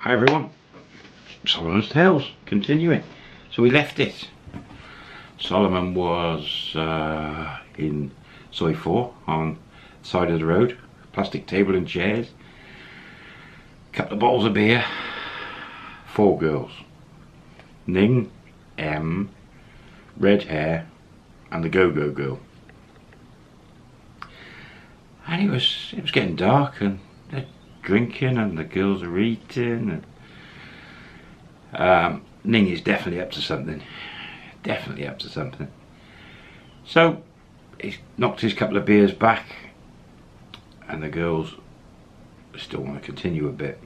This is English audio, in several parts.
Hi everyone, Solomon's Tales, continuing. So we left it. Solomon was in Soy 4 on the side of the road, plastic table and chairs, couple of bottles of beer, 4 girls, Ning, M, red hair and the go-go girl. And it was getting dark and they're drinking and the girls are eating and Ning is definitely up to something. Definitely up to something. So he's knocked his couple of beers back and the girls still want to continue a bit.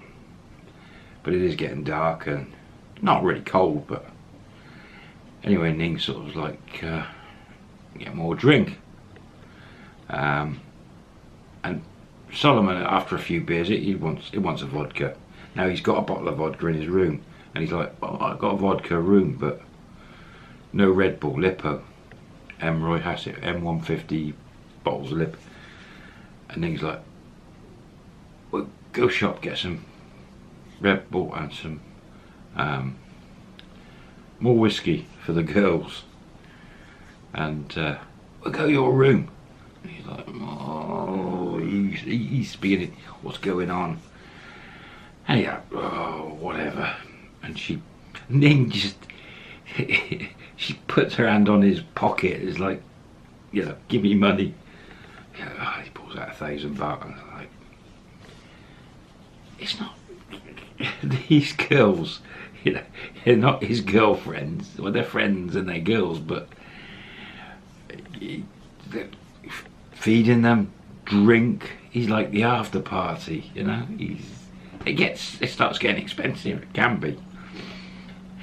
But it is getting dark and not really cold, but anyway, Ning sort of was like, get more drink. And Solomon, after a few beers, he wants a vodka. Now he's got a bottle of vodka in his room, and he's like, "Oh, I've got a vodka room, but no Red Bull, Lipo, Roy Hassett, M150 bottles of Lip." And Ning's like, "Well, go shop, get some Red Bull and some more whiskey for the girls, and we'll go to your room." And he's like, "Oh, he's beginning, what's going on?" And he's like, "Oh, whatever." And Ning just, she puts her hand on his pocket. It's like, you know, "Give me money." He pulls out 1,000 baht, and I'm like, it's not, these girls, you know, they're not his girlfriends. Well, they're friends and they're girls, but they're feeding them drink. He's like the after party, you know. It starts getting expensive. It can be.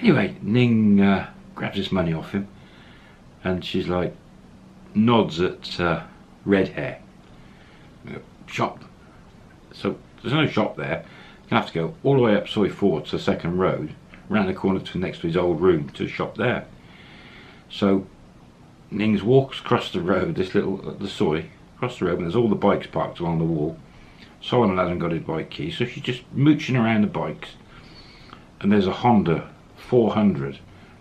Anyway, Ning grabs this money off him, and she's like, nods at red hair. Shop. So there's no shop there. You have to go all the way up Soy 4 to the second road, round the corner to next to his old room to shop there. So Nings walks across the road, the Soy, across the road, and there's all the bikes parked along the wall. Solomon hasn't got his bike key, so she's just mooching around the bikes. And there's a Honda 400,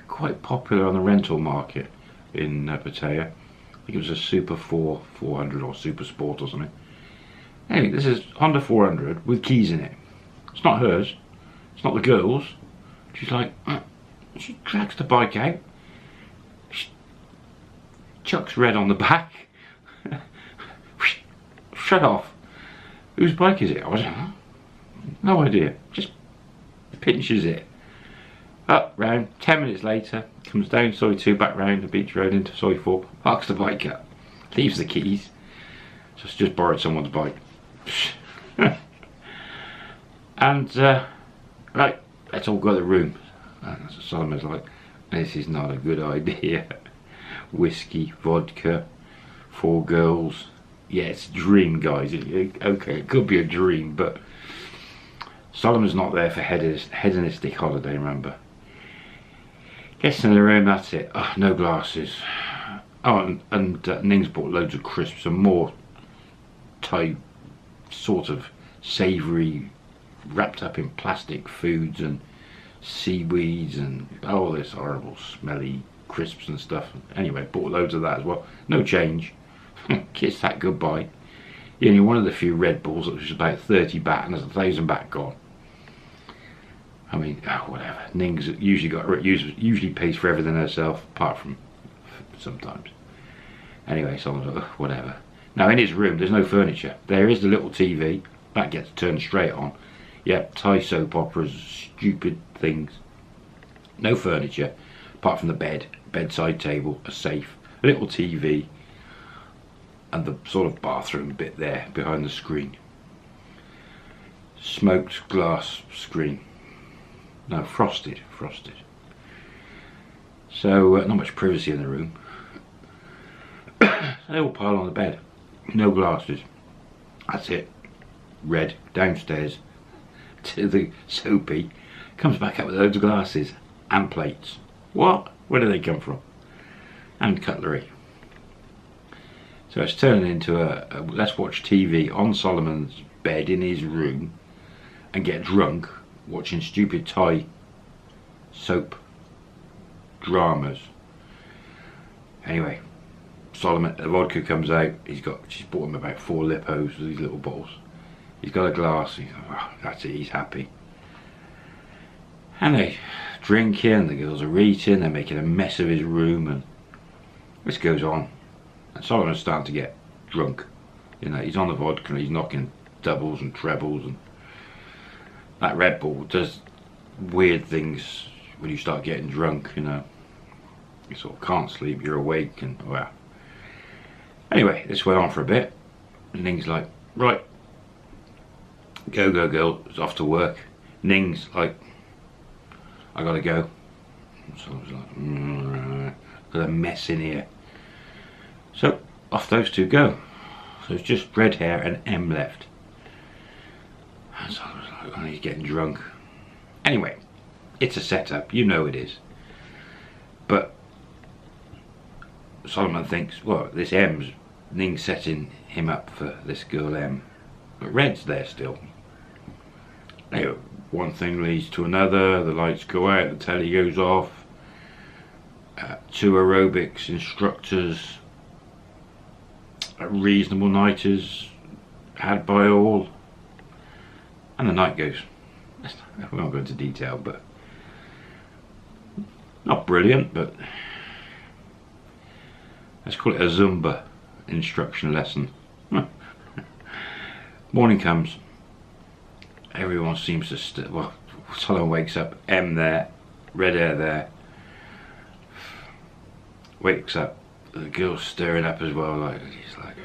quite popular on the rental market in Pattaya. I think it was a Super 400 or Super Sport or something. Anyway, this is Honda 400 with keys in it. It's not hers, it's not the girls. She's like, she drags the bike out, she chucks Red on the back, shut off. Whose bike is it? I was like, no idea. Just pinches it. Up, round, 10 minutes later, comes down Soy 2, back round the beach road into Soy 4, parks the bike up, leaves the keys. Just borrowed someone's bike. And, right, let's all go to the room. And Solomon's like, this is not a good idea. Whiskey, vodka, 4 girls. Yeah, it's a dream, guys. Okay, it could be a dream, but Solomon's not there for hedonistic holiday, remember. Gets in the room, that's it. Oh, no glasses. Oh, and Ning's bought loads of crisps and more Thai sort of savoury, wrapped up in plastic foods and seaweeds and all this horrible smelly crisps and stuff. Anyway, bought loads of that as well. No change. Kissed that goodbye. He only wanted a few Red Bulls, which was about 30 baht, and there's 1,000 baht gone. I mean, whatever. Ning's usually pays for everything herself, apart from sometimes. Anyway, so I was like, whatever. Now in his room, there's no furniture. There is the little TV that gets turned straight on. Yep, Thai soap operas, stupid things. No furniture, apart from the bed, bedside table, a safe, a little TV, and the sort of bathroom bit there behind the screen. Smoked glass screen. No, frosted. So not much privacy in the room. They all pile on the bed. No glasses. That's it. Red downstairs to the soapy. Comes back up with loads of glasses and plates. What? Where do they come from? And cutlery. So it's turning into a let's watch TV on Solomon's bed in his room and get drunk watching stupid Thai soap dramas. Anyway, Solomon, the vodka comes out. She's bought him about 4 Lippos, these little bottles. He's got a glass. He's like, oh, that's it. He's happy. And they drinking. The girls are eating. They're making a mess of his room, and this goes on. And Solomon's starting to get drunk. You know, he's on the vodka. He's knocking doubles and trebles, and that Red Bull does weird things when you start getting drunk. You know, you sort of can't sleep. You're awake, and well. Anyway, this went on for a bit, and Ning's like, right, go girl, it's off to work. Ning's like, I gotta go. So I was like, got a mess in here. So off those two go. So it's just Red Hair and M left. And so I was like, oh, he's getting drunk. Anyway, it's a setup, you know it is. But Solomon thinks, well, this Ning's setting him up for this girl M. But Red's there still. Anyway, one thing leads to another, the lights go out, the telly goes off. 2 aerobics instructors, a reasonable night is had by all. And the night goes. We won't go into detail, but not brilliant, but let's call it a Zumba instruction lesson. Morning comes. Everyone seems to well, Solomon wakes up, M there, Red Hair there. Wakes up, the girl's stirring up as well, like he's like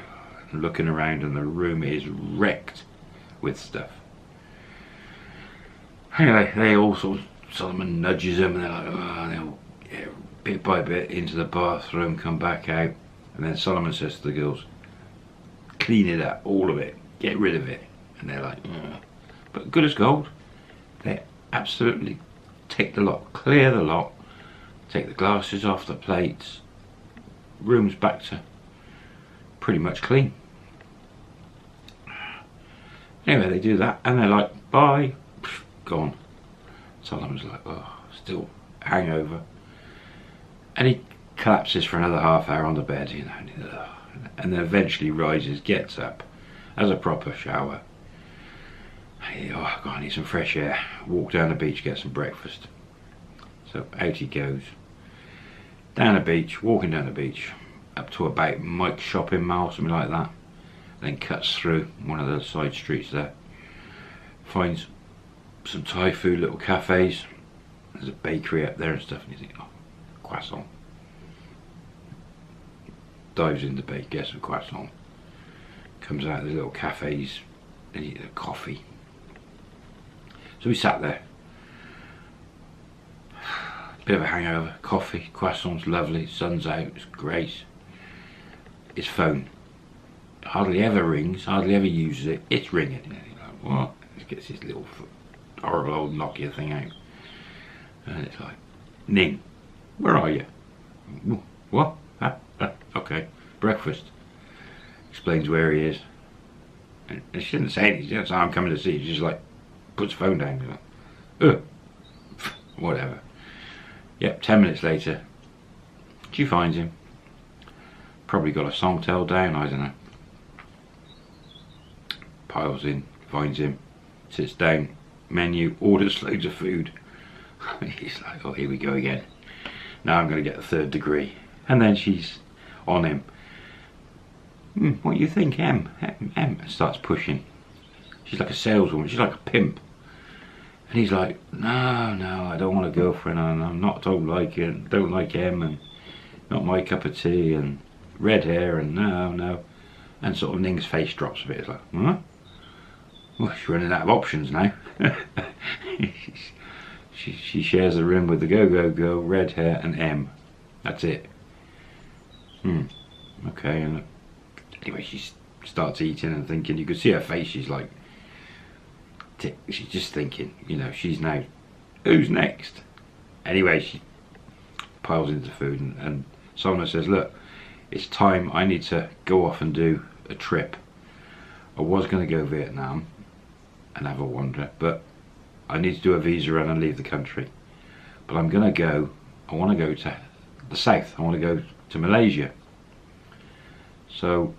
looking around, and the room is wrecked with stuff. Anyway, they all sort of, Solomon nudges them, and they're like, oh, and they'll bit by bit into the bathroom, come back out, and then Solomon says to the girls, clean it up, all of it, get rid of it. And they're like, ugh. But good as gold. They absolutely take the lot, clear the lot, take the glasses off the plates, room's back to pretty much clean. Anyway, they do that, and they're like, bye, gone. Solomon's like, oh, still hangover. And he collapses for another half hour on the bed, you know, and then eventually rises, gets up, has a proper shower. Oh God, I need some fresh air. Walk down the beach, get some breakfast. So out he goes. Down the beach, walking down the beach, up to about Mike's shopping mall, something like that. Then cuts through one of the side streets there. Finds some Thai food, little cafes. There's a bakery up there and stuff, and you think, oh, croissant. Dives in the bake, gets some croissant. Comes out of the little cafes and eats a coffee. So we sat there. Bit of a hangover, coffee, croissants, lovely, sun's out, it's great. His phone hardly ever rings, hardly ever uses it, it's ringing. And he's like, what? He gets his little horrible old Nokia thing out. And it's like, Ning, where are you? What? Okay, breakfast. Explains where he is. And she didn't say anything, she didn't say, I'm coming to see you. She just like, puts the phone down. Like, whatever. Yep, 10 minutes later, she finds him. Probably got a songtel down, I don't know. Piles in, finds him, sits down, menu, orders loads of food. He's like, oh, here we go again. Now I'm going to get the 3rd degree. And then she's on him. What do you think, M? Starts pushing. She's like a saleswoman, she's like a pimp. And he's like, no, I don't want a girlfriend, and don't like it, don't like M, and not my cup of tea, and Red Hair, and no. And sort of Ning's face drops a bit. It's like, huh? Well, she's running out of options now. she shares the room with the Go-Go Girl, Red Hair, and M. That's it. Okay, and anyway, she starts eating and thinking, you could see her face, she's like, she's just thinking, you know, she's now, who's next? Anyway, she piles into food, and Solomon says, look, it's time, I need to go off and do a trip. I was going to go Vietnam and have a wander, but I need to do a visa run and leave the country. But I'm going to go, I want to go to the south. I want to go to Malaysia. So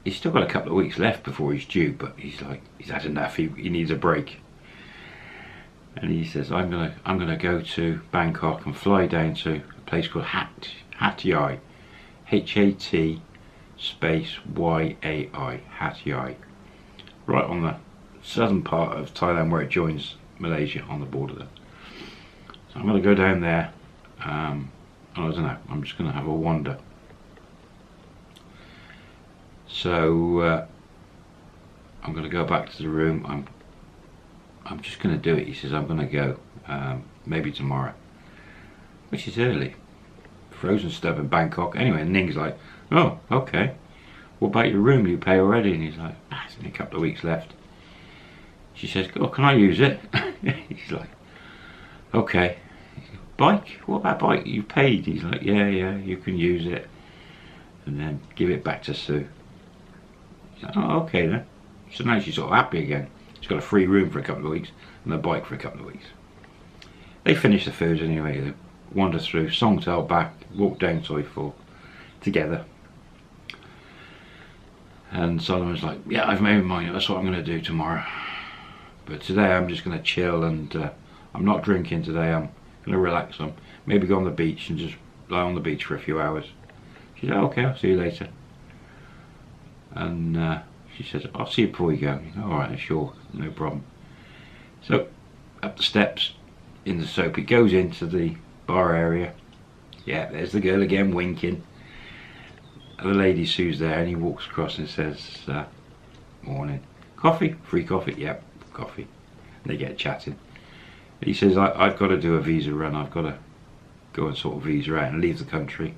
he's still got a couple of weeks left before he's due, but he's like, he's had enough. He needs a break. And he says, I'm gonna go to Bangkok and fly down to a place called Hat Yai, H-A-T space Y-A-I, Hat Yai, right on the southern part of Thailand where it joins Malaysia on the border there. So I'm gonna go down there. I don't know. I'm just gonna have a wander. So I'm gonna go back to the room. I'm just going to do it. He says I'm going to go maybe tomorrow, which is early. Frozen stuff in Bangkok. Anyway, and Ning's like, oh, okay. What about your room? You pay already? And he's like, there's only a couple of weeks left. She says, oh, can I use it? He's like, okay. Bike? What about bike? You paid? He's like, yeah, you can use it. And then give it back to Sue. He's like, oh, okay then. So now she's sort of happy again. She's got a free room for a couple of weeks and a bike for a couple of weeks. They finish the food anyway. They wander through, Songtail back, walk down Soi 4 together. And Solomon's like, yeah, I've made my mind. That's what I'm going to do tomorrow. But today I'm just going to chill and I'm not drinking today. I'm going to relax. Maybe go on the beach and just lie on the beach for a few hours. She said, okay, I'll see you later. And she says, I'll see you before you go. Alright, sure, no problem. So, up the steps in the soap, it goes into the bar area. Yeah, there's the girl again winking. And the lady Sue's there and he walks across and says, morning. Coffee? Free coffee? Yep, coffee. And they get chatting. He says, I've got to do a visa run. I've got to go and sort of visa out and leave the country.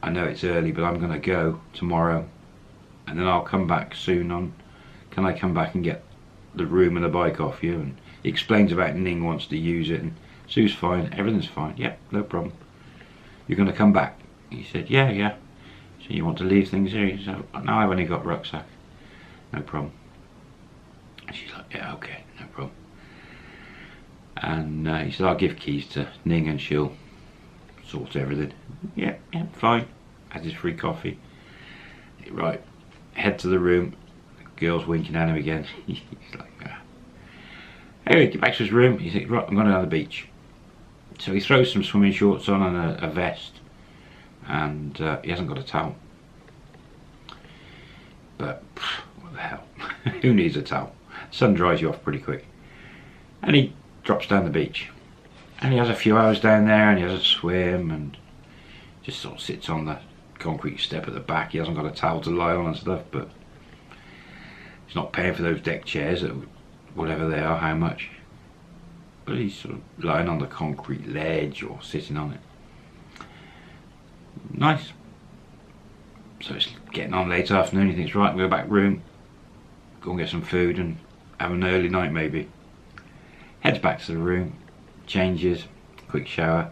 I know it's early, but I'm going to go tomorrow. And then I'll come back soon on, can I come back and get the room and the bike off you? And he explains about Ning wants to use it and Sue's fine, everything's fine. Yep, no problem. You're going to come back? He said, yeah. So you want to leave things here? He said, no, I've only got rucksack. No problem. And she's like, yeah, okay, no problem. And he said, I'll give keys to Ning and she'll sort everything. Yeah, fine. Has his free coffee. Right. Head to the room. The girl's winking at him again. He's like, anyway, get back to his room. He thinks, right, I'm going to the beach. So he throws some swimming shorts on and a vest. And he hasn't got a towel. But, what the hell? Who needs a towel? Sun dries you off pretty quick. And he drops down the beach. And he has a few hours down there and he has a swim and just sort of sits on the concrete step at the back. He hasn't got a towel to lie on and stuff, but he's not paying for those deck chairs at whatever they are, how much. But he's sort of lying on the concrete ledge or sitting on it. Nice. So it's getting on late afternoon. He thinks, right, we'll go back room, go and get some food and have an early night maybe. Heads back to the room, changes, quick shower.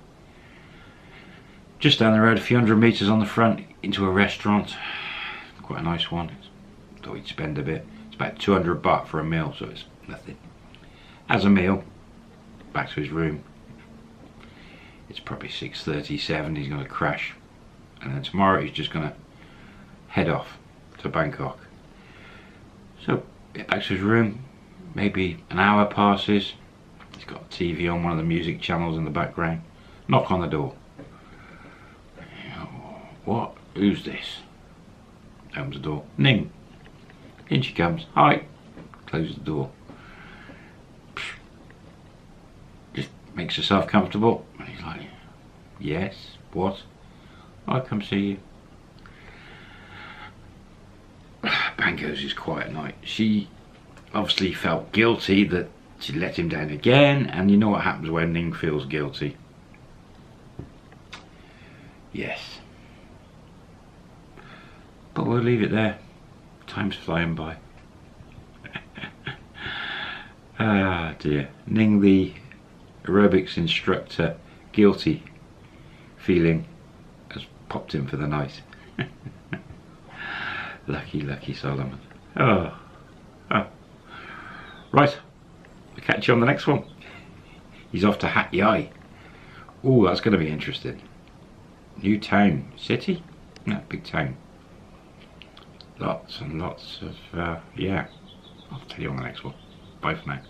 Just down the road, a few hundred metres on the front, into a restaurant. Quite a nice one. Thought he'd spend a bit. It's about 200 baht for a meal, so it's nothing. Has a meal, back to his room. It's probably 6:37, he's going to crash. And then tomorrow he's just going to head off to Bangkok. So, back to his room. Maybe an hour passes. He's got a TV on, one of the music channels in the background. Knock on the door. What? Who's this? Opens the door. Ning. In she comes. Hi. Closes the door. Just makes herself comfortable. And he's like, yes, what? I'll come see you. Bangkok's his quiet night. She obviously felt guilty that she let him down again, and you know what happens when Ning feels guilty. Yes. But we'll leave it there. Time's flying by. Ah dear. Ning, the aerobics instructor, guilty feeling has popped in for the night. Lucky Solomon. Oh. Right. catch you on the next one. He's off to Hat Yai. Oh, that's going to be interesting. New town, city? No, big town. Lots and lots of, yeah. I'll tell you on the next one. Bye for now.